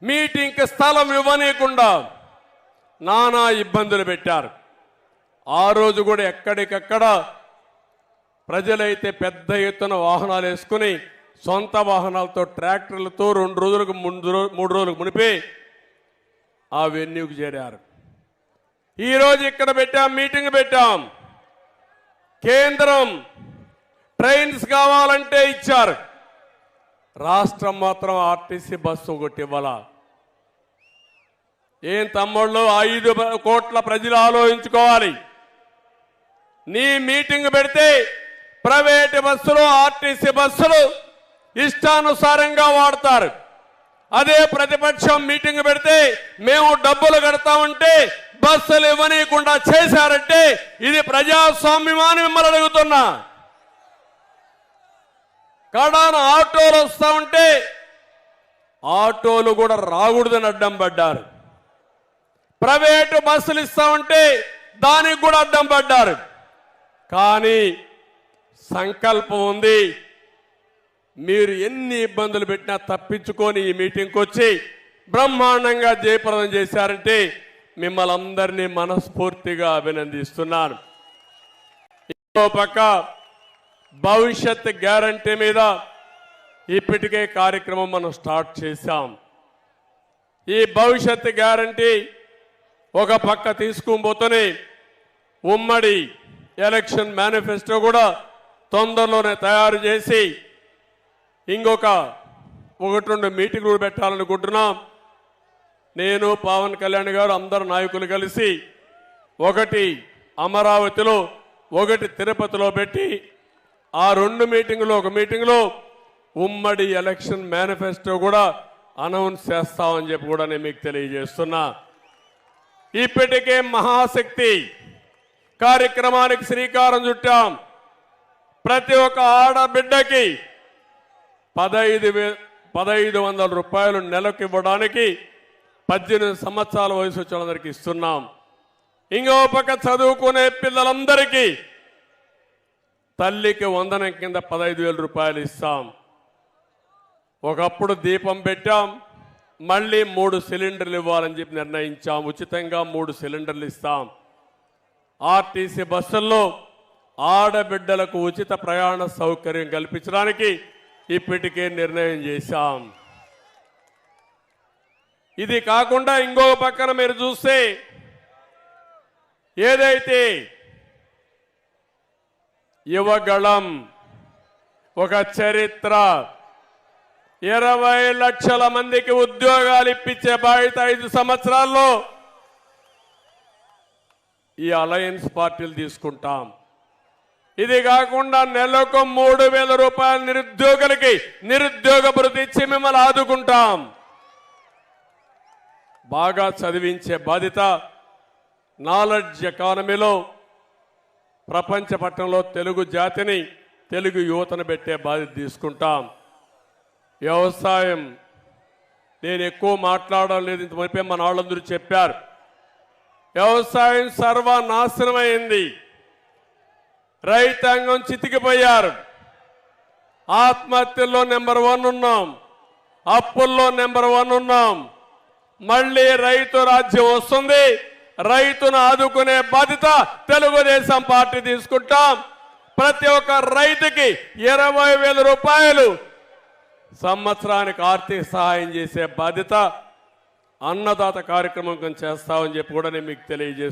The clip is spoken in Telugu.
మీటింగ్కి స్థలం ఇవ్వనీయకుండా నానా ఇబ్బందులు పెట్టారు. ఆ రోజు కూడా ఎక్కడికక్కడ ప్రజలైతే పెద్ద ఎత్తున వాహనాలు వేసుకుని సొంత వాహనాలతో ట్రాక్టర్లతో 2 రోజులకు 3 రోజులకు మునిపే ఆ వెన్యూకి చేరారు. ఈరోజు ఇక్కడ మీటింగ్ పెట్టాం. కేంద్రం ట్రైన్స్ కావాలంటే ఇచ్చారు, రాష్ట్రం మాత్రం ఆర్టీసీ బస్సు ఒకటి ఇవ్వాల. ఏం తమ్ముళ్ళు, 5 కోట్ల ప్రజలు ఆలోచించుకోవాలి. నీ మీటింగ్ పెడితే ప్రైవేటు బస్సులు ఆర్టీసీ బస్సులు ఇష్టానుసారంగా వాడతారు. అదే ప్రతిపక్షం మీటింగ్ పెడితే మేము డబ్బులు కడతామంటే బస్సులు ఇవ్వనీయకుండా చేశారంటే ఇది ప్రజాస్వామ్యమని మిమ్మల్ని అడుగుతున్నా. కడాన ఆటోలు వస్తా ఉంటే ఆటోలు కూడా రాకూడదని అడ్డం పడ్డారు. ప్రైవేటు బస్సులు ఇస్తా ఉంటే దానికి కూడా అడ్డం పడ్డారు. కానీ సంకల్పం ఉంది. మీరు ఎన్ని ఇబ్బందులు పెట్టినా తప్పించుకొని ఈ మీటింగ్కి వచ్చి బ్రహ్మాండంగా జయప్రదం చేశారంటే మిమ్మల్ని అందరినీ మనస్ఫూర్తిగా అభినందిస్తున్నాను. ఇంకో పక్క భవిష్యత్ గ్యారంటీ మీద ఇప్పటికే కార్యక్రమం మనం స్టార్ట్ చేశాం. ఈ భవిష్యత్ గ్యారంటీ ఒక పక్క తీసుకుపోతూనే ఉమ్మడి ఎలక్షన్ మేనిఫెస్టో కూడా తొందరలోనే తయారు చేసి ఇంకొక 1-2 మీటింగులు పెట్టాలనుకుంటున్నాం. నేను పవన్ కళ్యాణ్ గారు అందరు నాయకులు కలిసి ఒకటి అమరావతిలో ఒకటి తిరుపతిలో పెట్టి ఆ 2 మీటింగులు ఒక మీటింగులో ఉమ్మడి ఎలక్షన్ మేనిఫెస్టో కూడా అనౌన్స్ చేస్తామని చెప్పి కూడా నేను మీకు తెలియజేస్తున్నా. ఇప్పటికే మహాశక్తి కార్యక్రమానికి శ్రీకారం చుట్టాం. ప్రతి ఒక్క ఆడబిడ్డకి 1500 రూపాయలు నెలకు ఇవ్వడానికి 18 సంవత్సరాల వయసు వచ్చిన వాళ్ళందరికీ ఇస్తున్నాం. ఇంకో పక్క చదువుకునే పిల్లలందరికీ తల్లికి వందనం కింద 15,000 రూపాయలు ఇస్తాం. ఒకప్పుడు దీపం పెట్టాం, మళ్ళీ 3 సిలిండర్లు ఇవ్వాలని చెప్పి నిర్ణయించాం. ఉచితంగా 3 సిలిండర్లు ఇస్తాం. ఆర్టీసీ బస్సుల్లో ఆడబిడ్డలకు ఉచిత ప్రయాణ సౌకర్యం కల్పించడానికి ఇప్పటికే నిర్ణయం చేశాం. ఇది కాకుండా ఇంకో పక్కన మీరు చూస్తే ఏదైతే యువగళం ఒక చరిత్ర 20 లక్షల మందికి ఉద్యోగాలు ఇప్పించే బాధ్యత 5 సంవత్సరాల్లో ఈ అలయన్స్ పార్టీలు తీసుకుంటాం. ఇది కాకుండా నెలకు 3,000 రూపాయలు నిరుద్యోగులకి నిరుద్యోగ భృతి ఇచ్చి మిమ్మల్ని ఆదుకుంటాం. బాగా చదివించే బాధ్యత నాలెడ్జ్ ఎకానమీలో ప్రపంచ పట్టణంలో తెలుగు జాతిని తెలుగు యువతను పెట్టే బాధ్యత తీసుకుంటాం. వ్యవసాయం నేను ఎక్కువ మాట్లాడడం లేదు, ఇంత మునిపే మన వాళ్ళందరూ చెప్పారు. వ్యవసాయం సర్వనాశనమైంది. రైతాంగం చితికిపోయారు. ఆత్మహత్యల్లో నెంబర్ 1 ఉన్నాం, అప్పుల్లో నెంబర్ 1 ఉన్నాం. మళ్ళీ రైతు రాజ్యం వస్తుంది. రైతును ఆదుకునే బాధ్యత తెలుగుదేశం పార్టీ తీసుకుంటాం. ప్రతి ఒక్క రైతుకి 20,000 రూపాయలు సంవత్సరానికి ఆర్థిక సహాయం చేసే బాధ్యత అన్నదాత కార్యక్రమం చేస్తామని చెప్పి కూడా నేను మీకు తెలియజేస్తున్నాను.